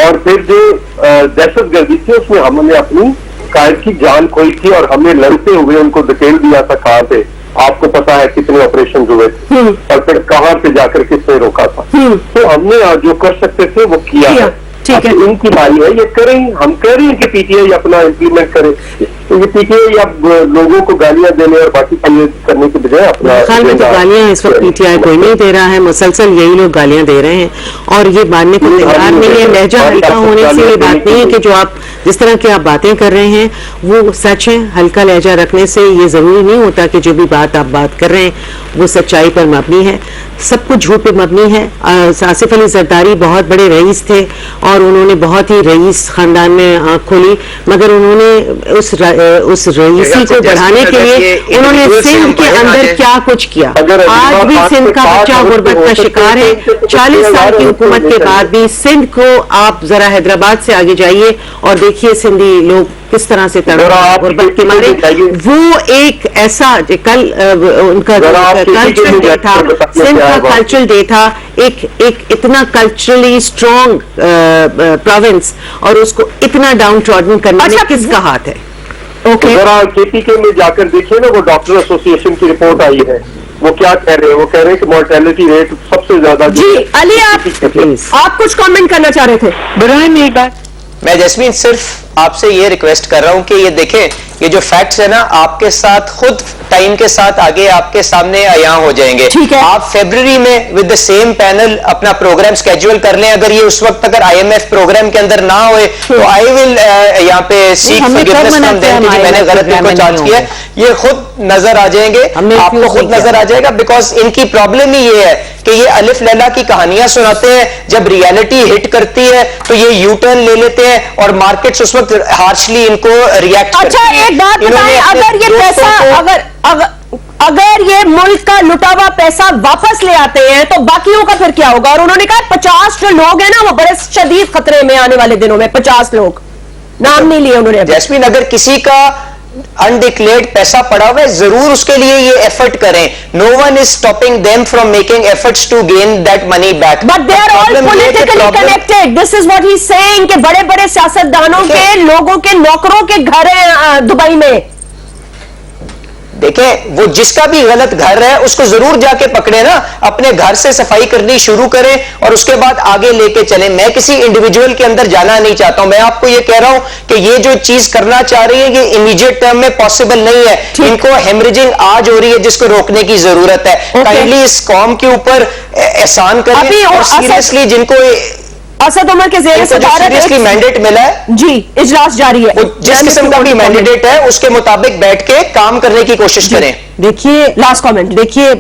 और फिर जो दहशतगर्दी थी उसमें हमने अपनी कायद की जान खोई थी, और हमने लड़ते हुए उनको डिटेल दिया था कहाँ पे, आपको पता है कितने ऑपरेशन हुए थे और फिर कहाँ पे जाकर किसने रोका था। तो हमने जो कर सकते थे वो किया है। ठीक है, इनकी बारी है, ये करें। हम कह रहे हैं कि पीटीआई अपना इम्प्लीमेंट करे, तो ये पीटीआई अब लोगों को गालियां देने और बाकी चीजें करने के बजाय अपना ख्याल में तो गालियां इस वक्त पीटीआई कोई नहीं दे रहा है, मुसलसल यही लोग गालियां दे रहे हैं, और ये मानने को तैयार नहीं है। लहजा हल्का होने से ये बात नहीं है कि जो आप जिस तरह की आप बातें कर रहे हैं वो सच है। हल्का लहजा रखने से ये जरूरी नहीं होता कि जो भी बात आप बात कर रहे हैं वो सच्चाई पर मबनी है, सब कुछ झूठ पे मबनी है। आसिफ अली जरदारी बहुत बड़े रईस थे और उन्होंने बहुत ही रईस खानदान में आंख खोली, मगर उन्होंने उस रईसी को बढ़ाने के लिए उन्होंने सिंध के अंदर क्या कुछ किया। आज भी सिंध का बच्चा गुर्बत का शिकार है। 40 साल की हुकूमत के बाद भी सिंध को आप जरा हैदराबाद से आगे जाइए और देखिए सिंधी लोग किस तरह से गुर्बत के मारे। वो एक ऐसा कल उनका कल्चरल डे था, सिंध का कल्चरल डे था, एक इतना कल्चरली स्ट्रॉन्ग प्रोविंस और उसको इतना डाउन ट्रॉडन करने में किसका हाथ है? ओके, जरा केपीके में जाकर देखिए ना, वो डॉक्टर एसोसिएशन की रिपोर्ट आई है, वो क्या कह रहे हैं? वो कह रहे हैं कि मोर्टेलिटी रेट सबसे ज्यादा। जी अली, आप कुछ कमेंट करना चाह रहे थे? बराए मेरी बात। मैं जैस्मीन सिर्फ आपसे ये रिक्वेस्ट कर रहा हूं कि ये देखें, ये जो फैक्ट्स है ना आपके साथ खुद टाइम के साथ आगे आपके सामने आया हो जाएंगे। ठीक है। आप फरवरी में विद द सेम पैनल अपना प्रोग्राम स्केड्यूल कर लें। अगर ये उस वक्त अगर आईएमएफ प्रोग्राम के अंदर ना होए तो आई विल यहाँ पे सीख फॉरगिवनेस फ्रॉम देम कि मैंने गलत उनको चार्ज किया। ये खुद नजर आ जाएंगे, आपको खुद नजर आ जाएगा, बिकॉज इनकी प्रॉब्लम ही ये है कि ये अलिफ लैला की कहानियां सुनाते हैं, जब रियलिटी हिट करती है तो ये यू टर्न ले लेते हैं और मार्केट्स उस वक्त हार्शली इनको रिएक्ट करती है। अच्छा एक बात बताएं, अगर ये पैसा अगर ये मुल्क का लुटा हुआ पैसा वापस ले आते हैं तो बाकियों का फिर क्या होगा? और उन्होंने कहा 50 जो लोग हैं ना वो बड़े शदीद खतरे में आने वाले दिनों में। 50 लोग नाम नहीं लिए उन्होंने। जैस्मीन, अगर किसी का अनडिक्लेयर्ड पैसा पड़ा हुआ है जरूर उसके लिए ये एफर्ट करें। No one is stopping them from making efforts to gain that money back, but they are all politically connected. This is what he is saying कि बड़े बड़े सियासतदानों के लोगों के नौकरों के घर हैं दुबई में। देखें, वो जिसका भी गलत घर है उसको जरूर जाके पकड़े ना, अपने घर से सफाई करनी शुरू करें और उसके बाद आगे लेके चलें। मैं किसी इंडिविजुअल के अंदर जाना नहीं चाहता हूं, मैं आपको ये कह रहा हूं कि ये जो चीज करना चाह रही है ये इमीडिएट टर्म में पॉसिबल नहीं है। इनको हेमरेजिंग आज हो रही है जिसको रोकने की जरूरत है। काइंडली इस कौम के ऊपर एहसान करें और सीरियसली जिनको असद उमर के जेर सीरियसली मैंडेट मिला है जी, इजलास जारी है, जिस किस्म का भी मैंडेट है उसके मुताबिक बैठ के काम करने की कोशिश करें। देखिए लास्ट कमेंट, देखिए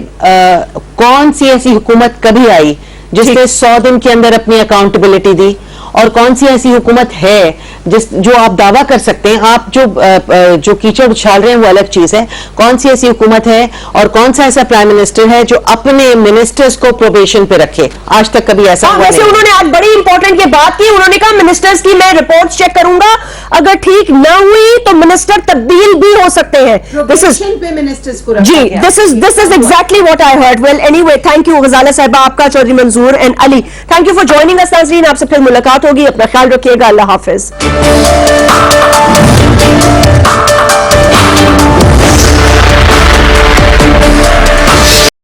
कौन सी ऐसी हुकूमत कभी आई जिसने 100 दिन के अंदर अपनी अकाउंटेबिलिटी दी, और कौन सी ऐसी हुकूमत है जो आप दावा कर सकते हैं? आप जो कीचड़ उछाल रहे हैं वो अलग चीज है। कौन सी ऐसी हुकूमत है और कौन सा ऐसा प्राइम मिनिस्टर है जो अपने मिनिस्टर्स को प्रोबेशन पे रखे? आज तक कभी ऐसा हुआ नहीं। उन्होंने आज बड़ी इंपॉर्टेंट ये बात की, उन्होंने कहा मिनिस्टर्स की मैं रिपोर्ट चेक करूंगा, अगर ठीक न हुई तो मिनिस्टर तब्दील भी हो सकते हैं। दिस इज जी, this is exactly what I heard. Well anyway, thank you Gazala Sahiba, आपका, Chaudhry Manzoor and Ali, thank you for joining us. नाज़रीन, आपसे फिर मुलाकात होगी, अपना ख्याल रखिएगा, अल्लाह हाफिज।